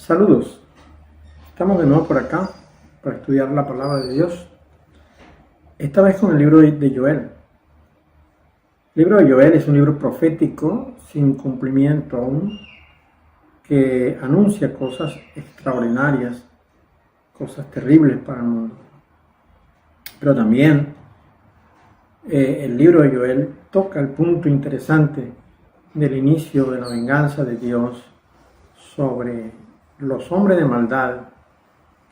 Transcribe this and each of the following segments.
Saludos, estamos de nuevo por acá para estudiar la palabra de Dios, esta vez con el libro de Joel. El libro de Joel es un libro profético sin cumplimiento aún, que anuncia cosas extraordinarias, cosas terribles para el mundo. Pero también el libro de Joel toca el punto interesante del inicio de la venganza de Dios sobre los hombres de maldad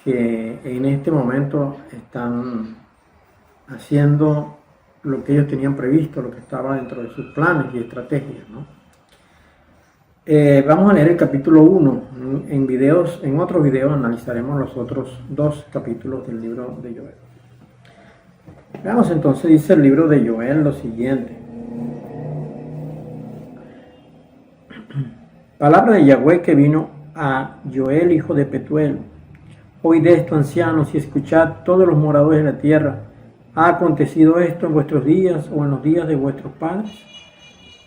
que en este momento están haciendo lo que ellos tenían previsto, lo que estaba dentro de sus planes y estrategias, ¿no? Vamos a leer el capítulo 1. En otros videos analizaremos los otros 2 capítulos del libro de Joel. Veamos entonces, dice el libro de Joel lo siguiente. Palabra de Yahweh que vino a Joel, hijo de Petuel. Oíd esto, ancianos, y escuchad todos los moradores de la tierra. ¿Ha acontecido esto en vuestros días o en los días de vuestros padres?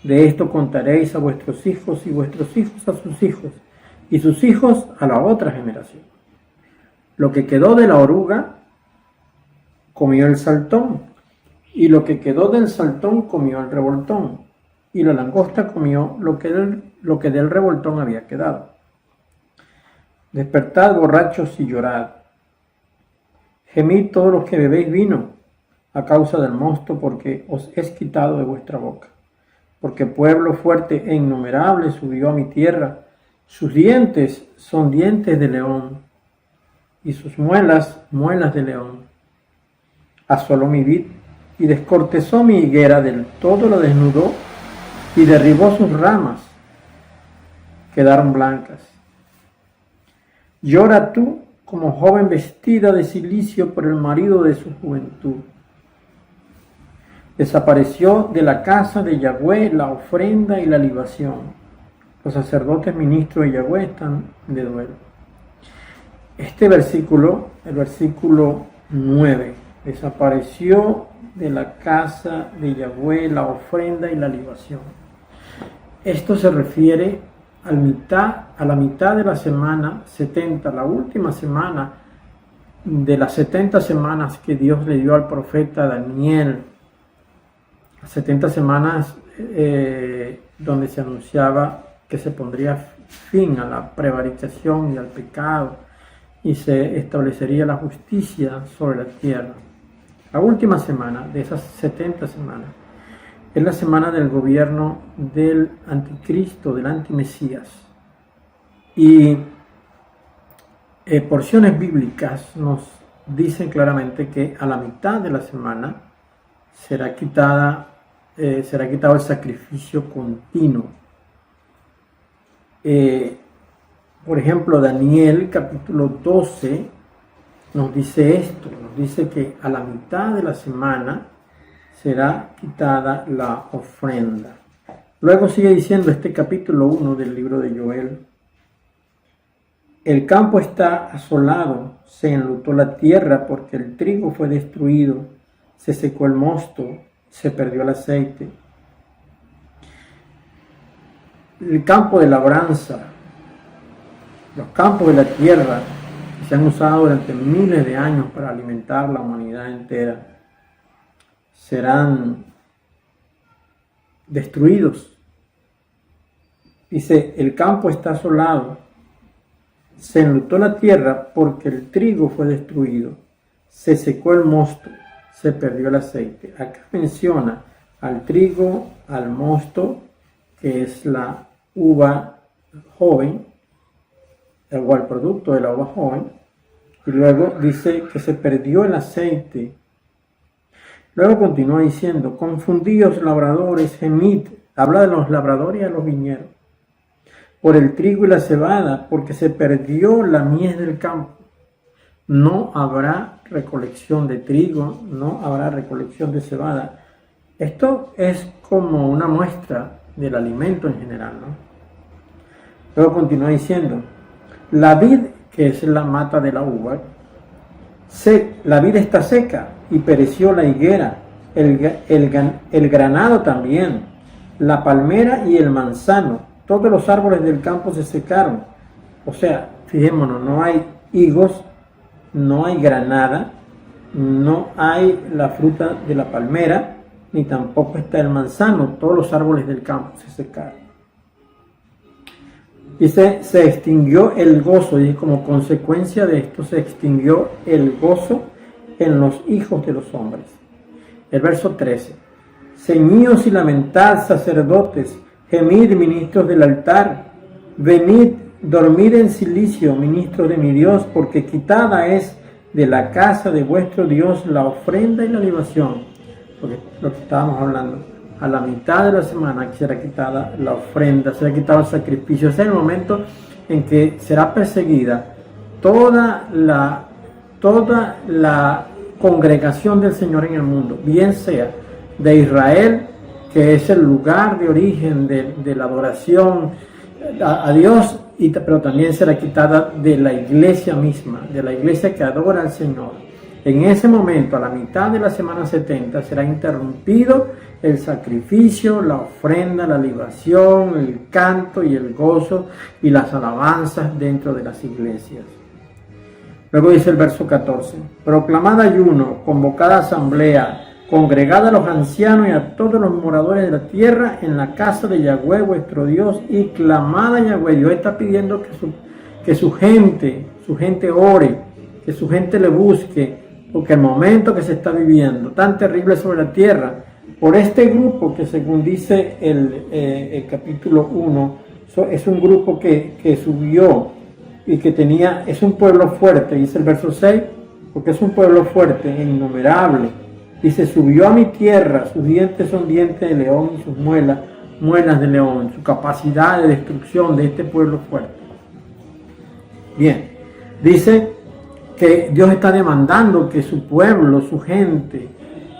De esto contaréis a vuestros hijos y vuestros hijos a sus hijos y sus hijos a la otra generación. Lo que quedó de la oruga comió el saltón, y lo que quedó del saltón comió el revoltón, y la langosta comió lo que del revoltón había quedado. Despertad, borrachos, y llorad. Gemid todos los que bebéis vino a causa del mosto, porque os es quitado de vuestra boca. Porque pueblo fuerte e innumerable subió a mi tierra. Sus dientes son dientes de león, y sus muelas, muelas de león. Asoló mi vid y descortezó mi higuera, del todo la desnudó y derribó sus ramas. Quedaron blancas. Llora tú como joven vestida de cilicio por el marido de su juventud. Desapareció de la casa de Yahweh la ofrenda y la libación. Los sacerdotes ministros de Yahweh están de duelo. Este versículo, el versículo 9, desapareció de la casa de Yahweh la ofrenda y la libación. Esto se refiere a la mitad de la semana 70, la última semana de las 70 semanas que Dios le dio al profeta Daniel. 70 semanas donde se anunciaba que se pondría fin a la prevaricación y al pecado y se establecería la justicia sobre la tierra. La última semana de esas 70 semanas es la semana del gobierno del anticristo, del antimesías. Y porciones bíblicas nos dicen claramente que a la mitad de la semana será quitado el sacrificio continuo. Por ejemplo, Daniel capítulo 12 nos dice esto, nos dice que a la mitad de la semana será quitada la ofrenda. Luego sigue diciendo este capítulo 1 del libro de Joel. El campo está asolado, se enlutó la tierra porque el trigo fue destruido, se secó el mosto, se perdió el aceite. El campo de labranza, los campos de la tierra que se han usado durante miles de años para alimentar la humanidad entera, serán destruidos. Dice, el campo está asolado, se enlutó la tierra porque el trigo fue destruido, se secó el mosto, se perdió el aceite. Acá menciona al trigo, al mosto, que es la uva joven, o el producto de la uva joven, y luego dice que se perdió el aceite. Luego continúa diciendo, confundíos labradores, gemid, habla de los labradores y a los viñeros, por el trigo y la cebada, porque se perdió la mies del campo. No habrá recolección de trigo, no habrá recolección de cebada. Esto es como una muestra del alimento en general, ¿no? Luego continúa diciendo, la vid, que es la mata de la uva, la vid está seca y pereció la higuera, el granado también, la palmera y el manzano, todos los árboles del campo se secaron. O sea, fijémonos, no hay higos, no hay granada, no hay la fruta de la palmera, ni tampoco está el manzano. Todos los árboles del campo se secaron. Dice, se extinguió el gozo, y como consecuencia de esto se extinguió el gozo en los hijos de los hombres. El verso 13. Ceñíos y lamentad, sacerdotes, gemid, ministros del altar, venid, dormid en silicio, ministros de mi Dios, porque quitada es de la casa de vuestro Dios la ofrenda y la libación. Porque lo que estábamos hablando, a la mitad de la semana será quitada la ofrenda, será quitado el sacrificio. Ese es el momento en que será perseguida toda la congregación del Señor en el mundo, bien sea de Israel, que es el lugar de origen de la adoración a Dios, pero también será quitada de la iglesia misma, de la iglesia que adora al Señor. En ese momento, a la mitad de la semana 70, será interrumpido el sacrificio, la ofrenda, la libación, el canto y el gozo y las alabanzas dentro de las iglesias. Luego dice el verso 14, proclamad ayuno, convocad asamblea, congregad a los ancianos y a todos los moradores de la tierra en la casa de Yahweh vuestro Dios y clamad a Yahweh. Dios está pidiendo que su gente ore, que su gente le busque, porque el momento que se está viviendo tan terrible sobre la tierra, por este grupo que según dice el capítulo 1, es un grupo que subió y que es un pueblo fuerte, dice el verso 6, porque es un pueblo fuerte e innumerable. Dice, subió a mi tierra, sus dientes son dientes de león y sus muelas de león, su capacidad de destrucción de este pueblo fuerte. Bien, dice que Dios está demandando que su pueblo, su gente,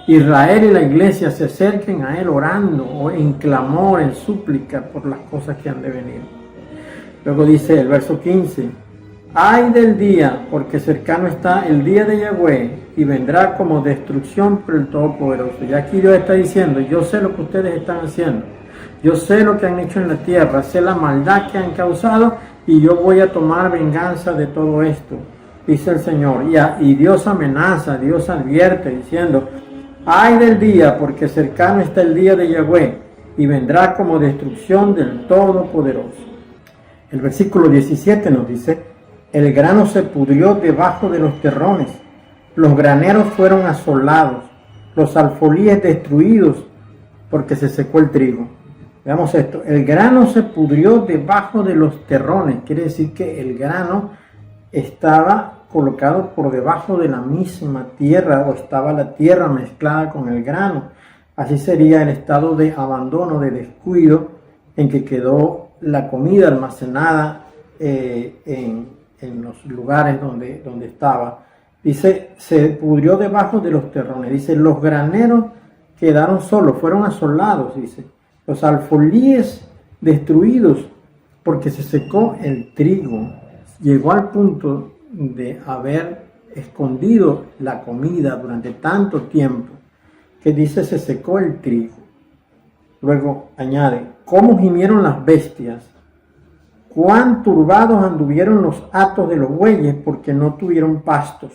Israel y la iglesia se acerquen a Él orando o en clamor, en súplica por las cosas que han de venir. Luego dice el verso 15, ay del día, porque cercano está el día de Yahweh y vendrá como destrucción por el Todopoderoso. Y aquí Dios está diciendo, yo sé lo que ustedes están haciendo, yo sé lo que han hecho en la tierra, sé la maldad que han causado y yo voy a tomar venganza de todo esto, dice el Señor. Y Dios amenaza, Dios advierte diciendo, ay del día, porque cercano está el día de Yahweh y vendrá como destrucción del Todopoderoso. El versículo 17 nos dice, el grano se pudrió debajo de los terrones, los graneros fueron asolados, los alfolíes destruidos, porque se secó el trigo. Veamos esto, el grano se pudrió debajo de los terrones, quiere decir que el grano estaba colocado por debajo de la misma tierra, o estaba la tierra mezclada con el grano. Así sería el estado de abandono, de descuido, en que quedó la comida almacenada en los lugares donde estaba. Dice, se pudrió debajo de los terrones. Dice, los graneros quedaron solos, fueron asolados, dice. Los alfolíes destruidos, porque se secó el trigo. Llegó al punto de haber escondido la comida durante tanto tiempo, que dice, se secó el trigo. Luego añade, ¿cómo gimieron las bestias? Cuán turbados anduvieron los hatos de los bueyes, porque no tuvieron pastos.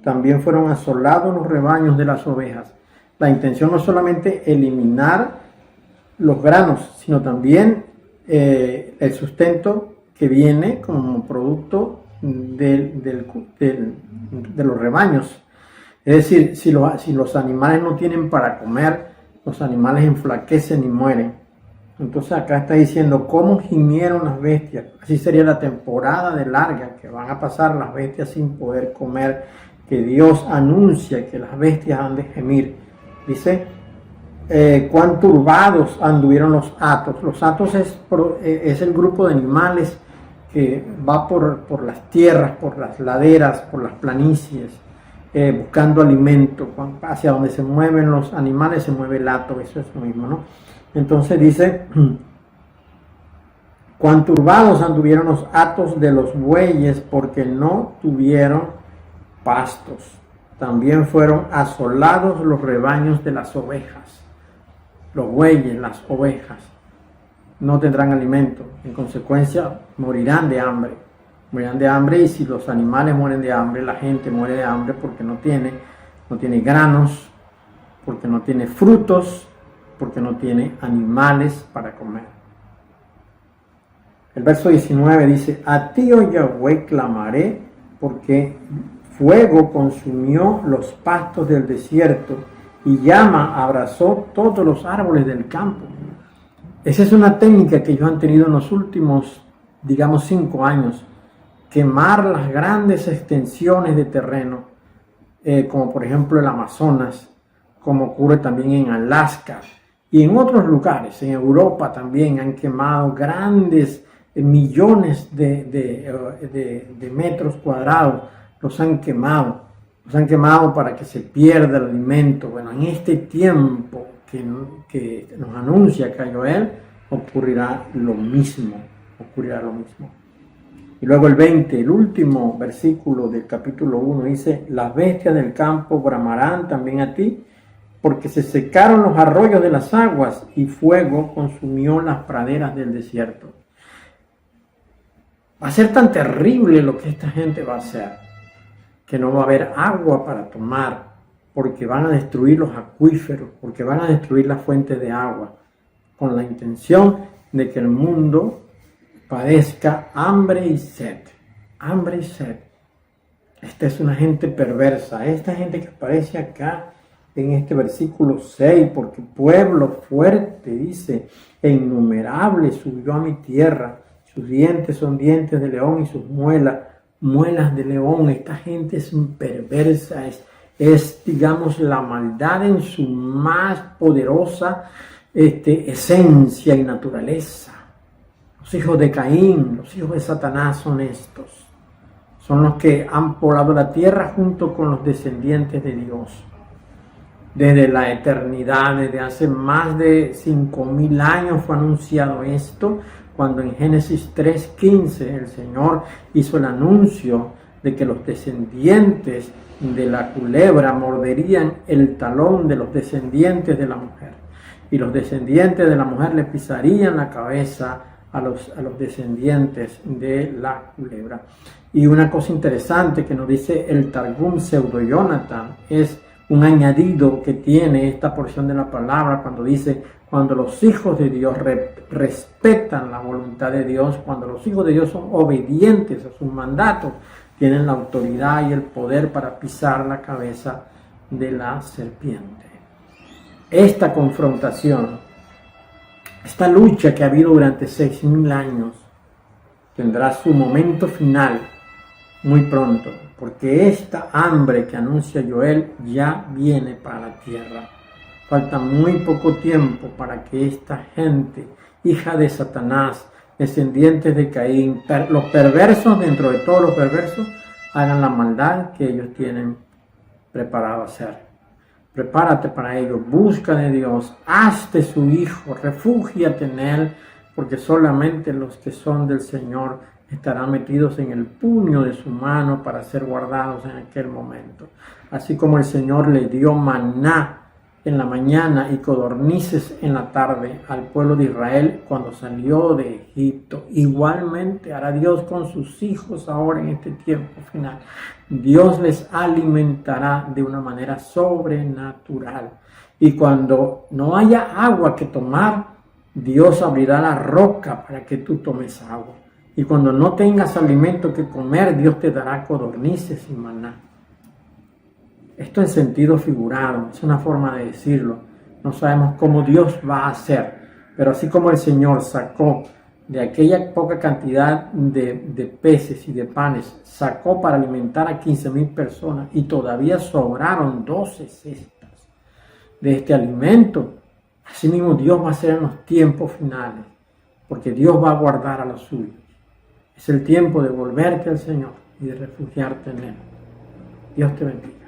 También fueron asolados los rebaños de las ovejas. La intención no es solamente eliminar los granos, sino también el sustento que viene como producto de los rebaños. Es decir, si los animales no tienen para comer, los animales enflaquecen y mueren. Entonces acá está diciendo cómo gimieron las bestias. Así sería la temporada de larga que van a pasar las bestias sin poder comer, que Dios anuncia que las bestias han de gemir. Dice, cuán turbados anduvieron los hatos. Los hatos es el grupo de animales que va por las tierras, por las laderas, por las planicies, buscando alimento. Hacia donde se mueven los animales se mueve el hato, eso es lo mismo, ¿no? Entonces dice, cuán turbados anduvieron los hatos de los bueyes, porque no tuvieron pastos. También fueron asolados los rebaños de las ovejas. Los bueyes, las ovejas, no tendrán alimento. En consecuencia, morirán de hambre. morirán de hambre, y si los animales mueren de hambre, la gente muere de hambre porque no tiene granos, porque no tiene frutos, porque no tiene animales para comer. El verso 19 dice: a ti, oh Yahweh, clamaré, porque fuego consumió los pastos del desierto y llama abrazó todos los árboles del campo. Esa es una técnica que ellos han tenido en los últimos, digamos, 5 años. Quemar las grandes extensiones de terreno, como por ejemplo el Amazonas, como ocurre también en Alaska y en otros lugares. En Europa también han quemado grandes millones de metros cuadrados, los han quemado para que se pierda el alimento. Bueno, en este tiempo que nos anuncia acá Joel, ocurrirá lo mismo. Y luego el 20, el último versículo del capítulo 1 dice: las bestias del campo bramarán también a ti, porque se secaron los arroyos de las aguas y fuego consumió las praderas del desierto. Va a ser tan terrible lo que esta gente va a hacer, que no va a haber agua para tomar, porque van a destruir los acuíferos, porque van a destruir las fuentes de agua, con la intención de que el mundo padezca hambre y sed. Hambre y sed. Esta es una gente perversa, esta gente que aparece acá en este versículo 6, porque pueblo fuerte, dice, e innumerable subió a mi tierra, sus dientes son dientes de león y sus muelas de león. Esta gente es perversa, es digamos la maldad en su más poderosa esencia y naturaleza. Los hijos de Caín, los hijos de Satanás son estos. Son los que han poblado la tierra junto con los descendientes de Dios. Desde la eternidad, desde hace más de 5,000 años fue anunciado esto, cuando en Génesis 3:15 el Señor hizo el anuncio de que los descendientes de la culebra morderían el talón de los descendientes de la mujer. Y los descendientes de la mujer le pisarían la cabeza a los descendientes de la culebra. Y una cosa interesante que nos dice el Targum Pseudo Jonathan, es un añadido que tiene esta porción de la palabra cuando dice: cuando los hijos de Dios respetan la voluntad de Dios, cuando los hijos de Dios son obedientes a sus mandatos, tienen la autoridad y el poder para pisar la cabeza de la serpiente. Esta confrontación, esta lucha que ha habido durante 6,000 años, tendrá su momento final muy pronto, porque esta hambre que anuncia Joel ya viene para la tierra. Falta muy poco tiempo para que esta gente, hija de Satanás, descendientes de Caín, los perversos dentro de todos los perversos, hagan la maldad que ellos tienen preparado a hacer. Prepárate para ello, busca de Dios, hazte su hijo, refúgiate en Él, porque solamente los que son del Señor estarán metidos en el puño de su mano para ser guardados en aquel momento. Así como el Señor le dio maná en la mañana y codornices en la tarde al pueblo de Israel cuando salió de Egipto, igualmente hará Dios con sus hijos ahora en este tiempo final. Dios les alimentará de una manera sobrenatural. Y cuando no haya agua que tomar, Dios abrirá la roca para que tú tomes agua. Y cuando no tengas alimento que comer, Dios te dará codornices y maná. Esto en sentido figurado, es una forma de decirlo. No sabemos cómo Dios va a hacer, pero así como el Señor sacó de aquella poca cantidad de peces y de panes, sacó para alimentar a 15,000 personas y todavía sobraron 12 cestas de este alimento, así mismo Dios va a hacer en los tiempos finales, porque Dios va a guardar a los suyos. Es el tiempo de volverte al Señor y de refugiarte en Él. Dios te bendiga.